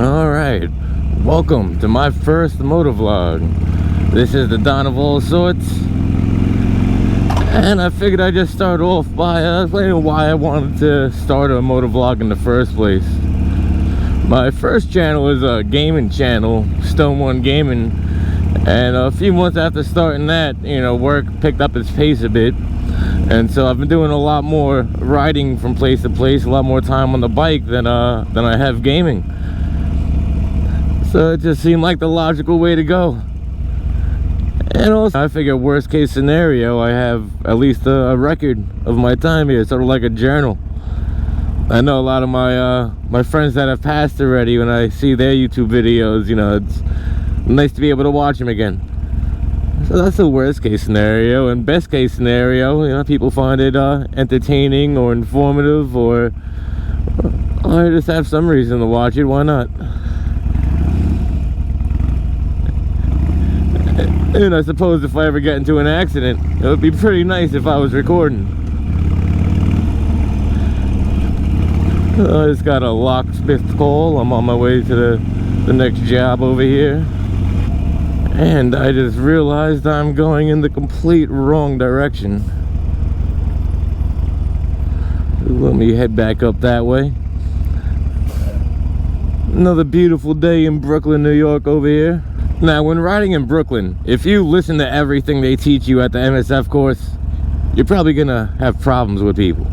Alright, welcome to my first motovlog. This is the Don of all sorts, and I figured I'd just start off by explaining why I wanted to start a motovlog in the first place. My first channel is a gaming channel, Stone One Gaming, and a few months after starting that, work picked up its pace a bit, and so I've been doing a lot more riding from place to place, a lot more time on the bike than I have gaming. So it just seemed like the logical way to go. And also, I figure worst case scenario, I have at least a record of my time here, sort of like a journal. I know a lot of my friends that have passed already, when I see their YouTube videos, it's nice to be able to watch them again. So that's the worst case scenario. And best case scenario, people find it entertaining or informative, or just have some reason to watch it. Why not? And I suppose if I ever get into an accident, it would be pretty nice if I was recording. I just got a locksmith call. I'm on my way to the next job over here. And I just realized I'm going in the complete wrong direction. Let me head back up that way. Another beautiful day in Brooklyn, New York over here. Now, when riding in Brooklyn, if you listen to everything they teach you at the MSF course, you're probably gonna have problems with people.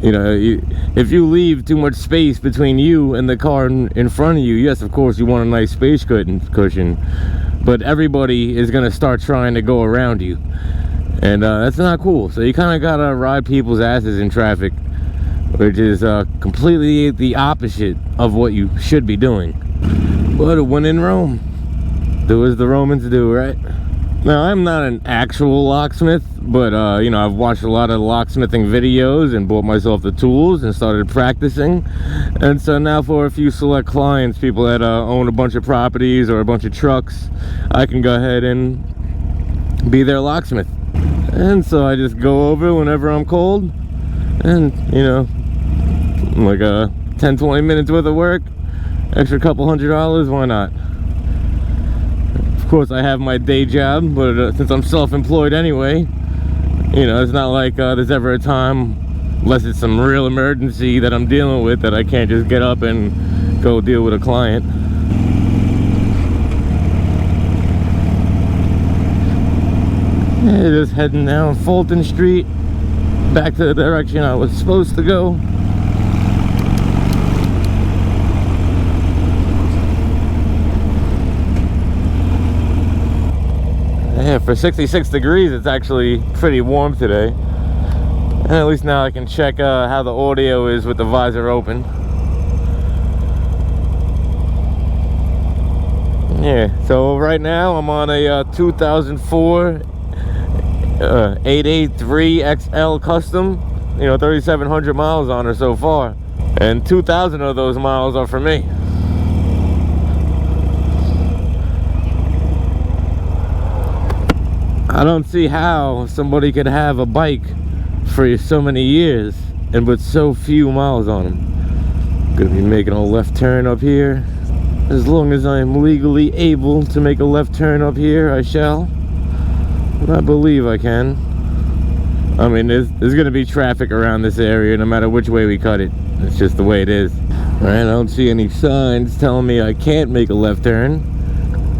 If you leave too much space between you and the car in front of you, yes, of course, you want a nice space cushion, but everybody is gonna start trying to go around you, and that's not cool. So you kind of gotta ride people's asses in traffic, which is completely the opposite of what you should be doing. But when in Rome, do as the Romans do, right? Now, I'm not an actual locksmith, but I've watched a lot of locksmithing videos and bought myself the tools and started practicing. And so now, for a few select clients, people that own a bunch of properties or a bunch of trucks, I can go ahead and be their locksmith. And so I just go over whenever I'm cold, and like 10-20 minutes worth of work, extra couple $100, why not? Of course, I have my day job, but since I'm self-employed anyway, it's not like there's ever a time, unless it's some real emergency that I'm dealing with, that I can't just get up and go deal with a client. Yeah, just heading down Fulton Street, back to the direction I was supposed to go. Yeah, for 66 degrees, it's actually pretty warm today. And at least now I can check how the audio is with the visor open. Yeah, so right now I'm on a 2004 883 XL Custom. 3,700 miles on her so far. And 2,000 of those miles are for me. I don't see how somebody could have a bike for so many years and with so few miles on them. Gonna be making a left turn up here. As long as I'm legally able to make a left turn up here, I shall. And I believe I can. I mean, there's gonna be traffic around this area no matter which way we cut it. It's just the way it is. Alright, I don't see any signs telling me I can't make a left turn.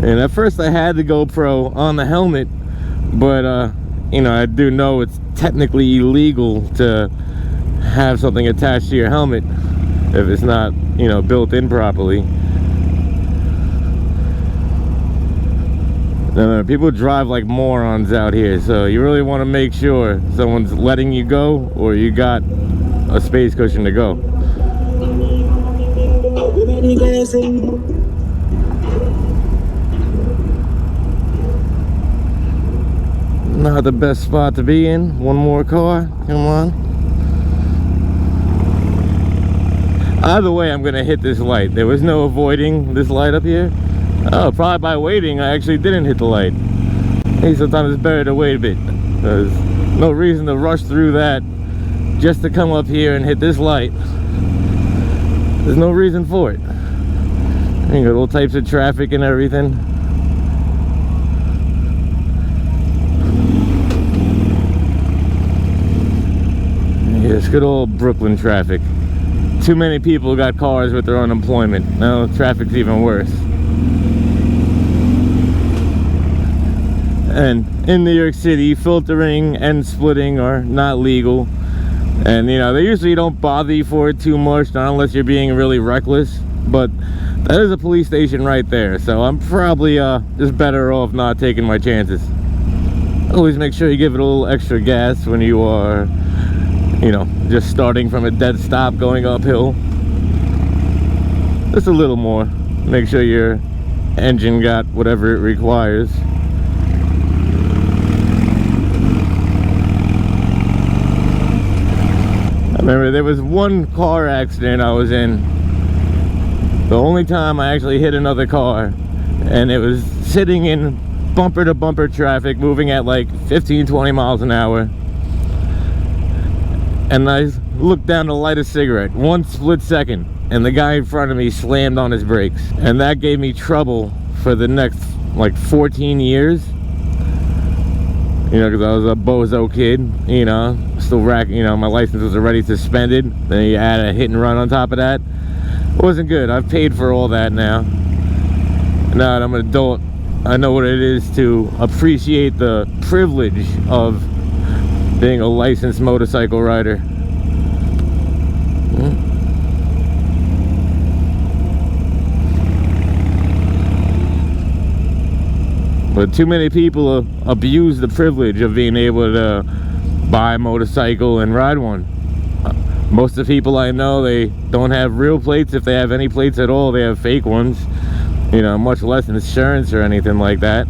And at first I had the GoPro on the helmet, but I do know it's technically illegal to have something attached to your helmet if it's not built in properly. People drive like morons out here, so you really want to make sure someone's letting you go or you got a space cushion to go. Not the best spot to be in. One more car, come on. Either way, I'm gonna hit this light. There was no avoiding this light up here. Oh, probably by waiting, I actually didn't hit the light. Hey, sometimes it's better to wait a bit. There's no reason to rush through that just to come up here and hit this light. There's no reason for it. You got all types of traffic and everything. Yeah, it's good old Brooklyn traffic. Too many people got cars with their unemployment. Now traffic's even worse. And in New York City, filtering and splitting are not legal. And you know, they usually don't bother you for it too much, not unless you're being really reckless. But that is a police station right there, so I'm probably just better off not taking my chances. Always make sure you give it a little extra gas when you are, you know, just starting from a dead stop going uphill. Just a little more. Make sure your engine got whatever it requires. I remember there was one car accident I was in. The only time I actually hit another car, and it was sitting in bumper to bumper traffic, moving at like 15-20 miles an hour. And I looked down to light a cigarette, one split second, and the guy in front of me slammed on his brakes. And that gave me trouble for the next like 14 years. You know, because I was a bozo kid, you know, still racking, you know, my license was already suspended. Then you add a hit and run on top of that. It wasn't good. I've paid for all that now. Now that I'm an adult, I know what it is to appreciate the privilege of being a licensed motorcycle rider. But too many people abuse the privilege of being able to buy a motorcycle and ride one. Most of the people I know, they don't have real plates. If they have any plates at all, they have fake ones. You know, much less insurance or anything like that.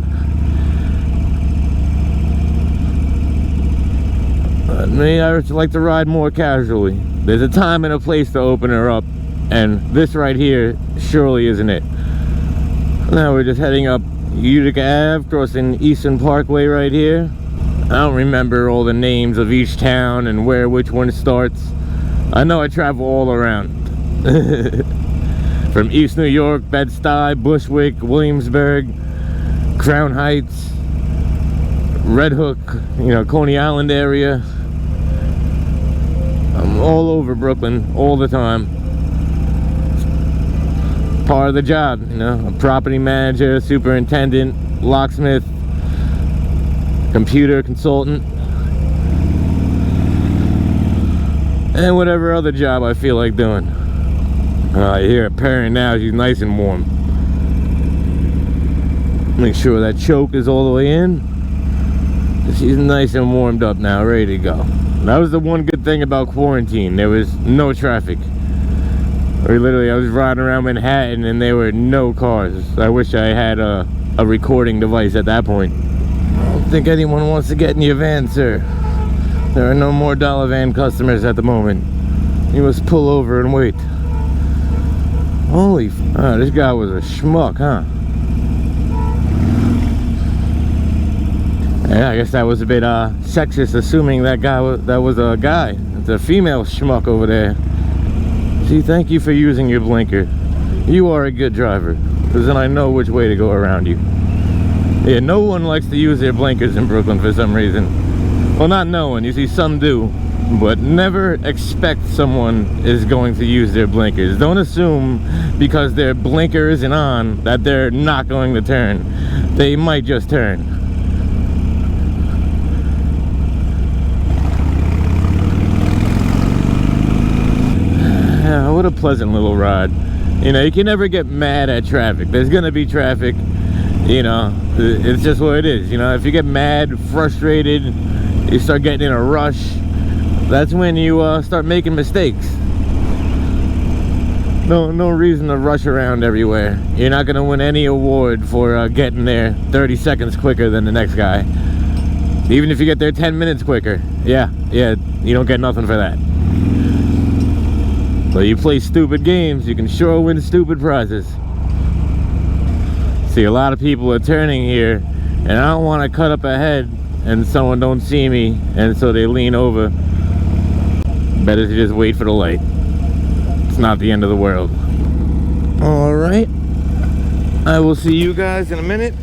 But me, I just like to ride more casually. There's a time and a place to open her up, and this right here surely isn't it. Now we're just heading up Utica Ave, crossing Eastern Parkway right here. I don't remember all the names of each town and where which one starts. I know I travel all around. From East New York, Bed-Stuy, Bushwick, Williamsburg, Crown Heights, Red Hook, you know, Coney Island area. I'm all over Brooklyn all the time. It's part of the job, you know, a property manager, superintendent, locksmith, computer consultant, and whatever other job I feel like doing. I hear a parent now, she's nice and warm. Make sure that choke is all the way in. She's nice and warmed up now, ready to go. That was the one good thing about quarantine. There was no traffic. Or literally, I was riding around Manhattan and there were no cars. I wish I had a recording device at that point. I don't think anyone wants to get in your van, sir. There are no more dollar van customers at the moment. You must pull over and wait. Holy oh, this guy was a schmuck, huh? Yeah, I guess that was a bit sexist, assuming that guy was a guy. It's a female schmuck over there. See, thank you for using your blinker. You are a good driver, because then I know which way to go around you. Yeah, no one likes to use their blinkers in Brooklyn for some reason. Well, not no one. You see, some do. But never expect someone is going to use their blinkers. Don't assume because their blinker isn't on that they're not going to turn. They might just turn. What a pleasant little ride. You know, you can never get mad at traffic. There's gonna be traffic. You know, it's just what it is. You know, if you get mad, frustrated, you start getting in a rush, that's when you start making mistakes. No reason to rush around everywhere. You're not gonna win any award for getting there 30 seconds quicker than the next guy. Even if you get there 10 minutes quicker. Yeah, you don't get nothing for that. But you play stupid games, you can sure win stupid prizes. See, a lot of people are turning here, and I don't want to cut up ahead and someone don't see me, and so they lean over. Better to just wait for the light. It's not the end of the world. Alright, I will see you guys in a minute.